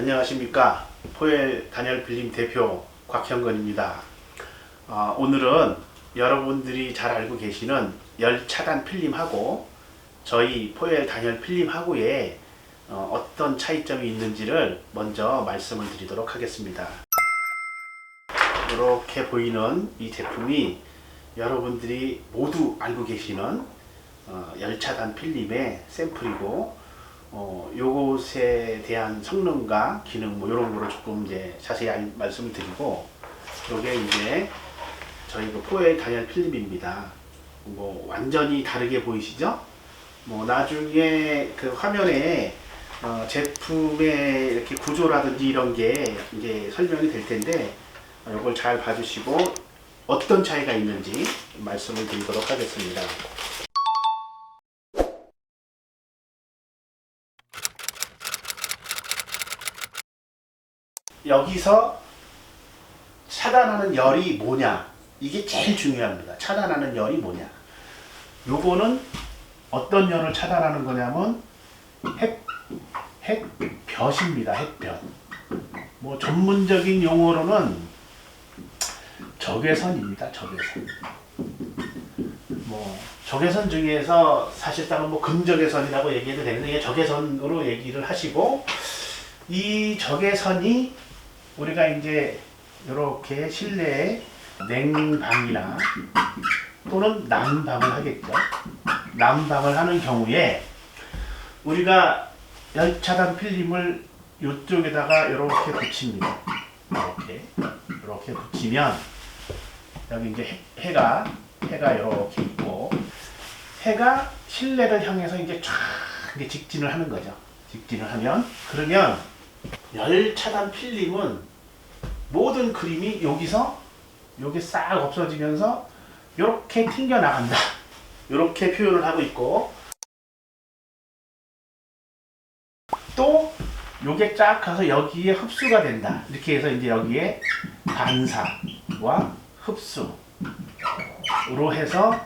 안녕하십니까. 포엘 단열 필름 대표 곽형건입니다. 오늘은 여러분들이 잘 알고 계시는 열 차단 필름하고 저희 포엘 단열 필름하고의 어떤 차이점이 있는지를 먼저 말씀을 드리도록 하겠습니다. 이렇게 보이는 이 제품이 여러분들이 모두 알고 계시는 열 차단 필름의 샘플이고, 요것에 대한 성능과 기능 이런 거를 조금 이제 자세히 말씀을 드리고, 요게 이제 저희 포엘 단열 필름입니다. 완전히 다르게 보이시죠? 나중에 그 화면에 제품의 이렇게 구조라든지 이런 게 이제 설명이 될 텐데, 요걸 잘 봐주시고 어떤 차이가 있는지 말씀을 드리도록 하겠습니다. 여기서 차단하는 열이 뭐냐, 이게 제일 중요합니다. 차단하는 열이 뭐냐, 요거는 어떤 열을 차단하는 거냐면 햇볕입니다. 햇볕. 전문적인 용어로는 적외선입니다. 적외선. 적외선 중에서 사실상은 금적외선이라고 얘기해도 되는데, 이게 적외선으로 얘기를 하시고, 이 적외선이 우리가 이제 이렇게 실내에 냉방이나 또는 난방을 하겠죠. 난방을 하는 경우에 우리가 열차단 필름을 이쪽에다가 이렇게 붙입니다. 이렇게 붙이면 여기 이제 해가 이렇게 있고, 해가 실내를 향해서 이제 쫙 직진을 하는 거죠. 직진을 하면, 그러면 열 차단 필름은 모든 그림이 여기서 여기 싹 없어지면서 이렇게 튕겨 나간다, 이렇게 표현을 하고 있고, 또 요게 쫙 가서 여기에 흡수가 된다, 이렇게 해서 이제 여기에 반사와 흡수로 해서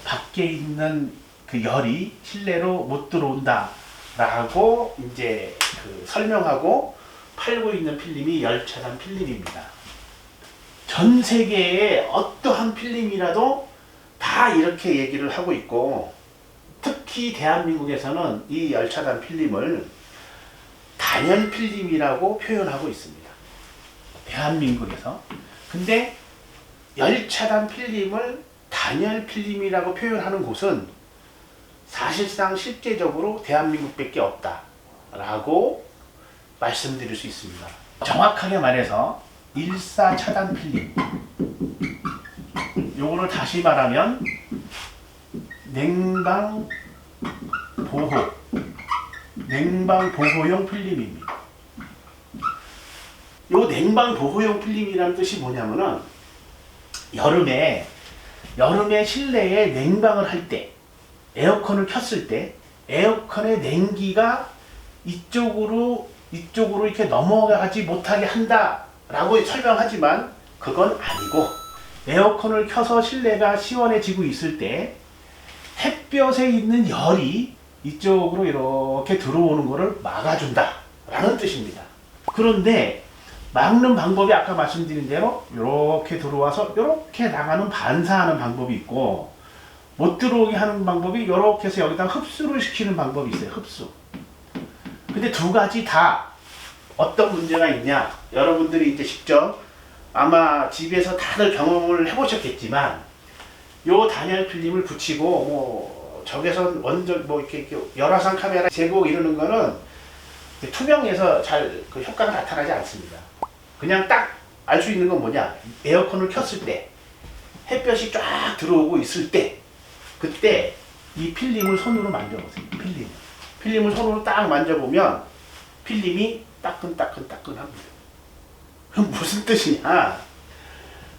밖에 있는 그 열이 실내로 못 들어온다 라고 이제 설명하고 팔고 있는 필름이 열 차단 필름입니다. 전 세계의 어떠한 필름이라도 다 이렇게 얘기를 하고 있고, 특히 대한민국에서는 이 열 차단 필름을 단열 필름이라고 표현하고 있습니다. 대한민국에서. 근데 열 차단 필름을 단열 필름이라고 표현하는 곳은 사실상 실제적으로 대한민국밖에 없다라고 말씀드릴 수 있습니다. 정확하게 말해서 일사 차단 필름, 요거를 다시 말하면 냉방 보호용 필름입니다. 요 냉방 보호용 필름이라는 뜻이 뭐냐면은, 여름에 실내에 냉방을 할 때, 에어컨을 켰을 때 에어컨의 냉기가 이쪽으로 이렇게 넘어가지 못하게 한다라고 설명하지만 그건 아니고, 에어컨을 켜서 실내가 시원해지고 있을 때 햇볕에 있는 열이 이쪽으로 이렇게 들어오는 것을 막아준다 라는 뜻입니다. 그런데 막는 방법이 아까 말씀드린 대로 이렇게 들어와서 이렇게 나가는 반사하는 방법이 있고, 못 들어오게 하는 방법이 이렇게 해서 여기다 흡수를 시키는 방법이 있어요. 흡수. 근데 두 가지 다 어떤 문제가 있냐, 여러분들이 이제 직접 아마 집에서 다들 경험을 해보셨겠지만, 요 단열 필름을 붙이고 적외선 원전 이렇게 열화상 카메라 제복 이러는 거는 투명해서 잘 그 효과가 나타나지 않습니다. 그냥 딱 알 수 있는 건 뭐냐, 에어컨을 켰을 때 햇볕이 쫙 들어오고 있을 때, 그때 이 필름을 손으로 만져보세요. 필름을 손으로 딱 만져보면 필름이 따끈따끈합니다. 그럼 무슨 뜻이냐,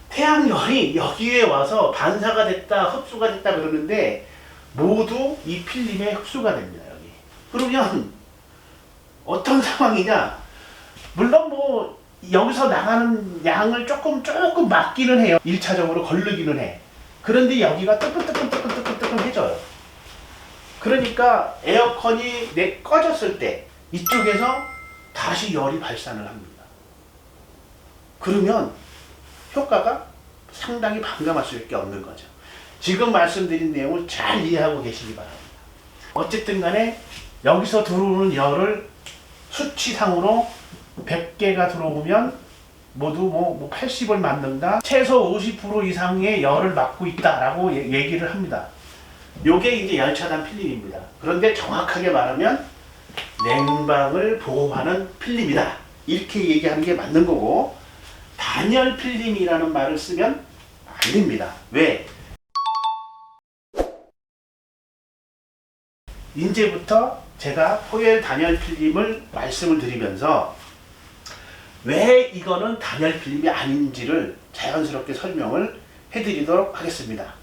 태양열이 여기에 와서 반사가 됐다, 흡수가 됐다 그러는데 모두 이 필름에 흡수가 됩니다. 여기. 그러면 어떤 상황이냐, 물론 여기서 나가는 양을 조금 막기는 해요. 1차적으로 걸르기는 해. 그런데 여기가 뜨끈뜨끈해져요. 그러니까 에어컨이 꺼졌을 때 이쪽에서 다시 열이 발산을 합니다. 그러면 효과가 상당히 반감할 수밖에 없는 거죠. 지금 말씀드린 내용을 잘 이해하고 계시기 바랍니다. 어쨌든 간에 여기서 들어오는 열을 수치상으로 100개가 들어오면 모두 뭐 80을 맞는다. 최소 50% 이상의 열을 막고 있다라고 얘기를 합니다. 요게 이제 열차단 필름입니다. 그런데 정확하게 말하면 냉방을 보호하는 필름이다. 이렇게 얘기하는 게 맞는 거고, 단열 필름이라는 말을 쓰면 안 됩니다. 왜? 이제부터 제가 포엘 단열 필름을 말씀을 드리면서 왜 이거는 단열 필름이 아닌지를 자연스럽게 설명을 해드리도록 하겠습니다.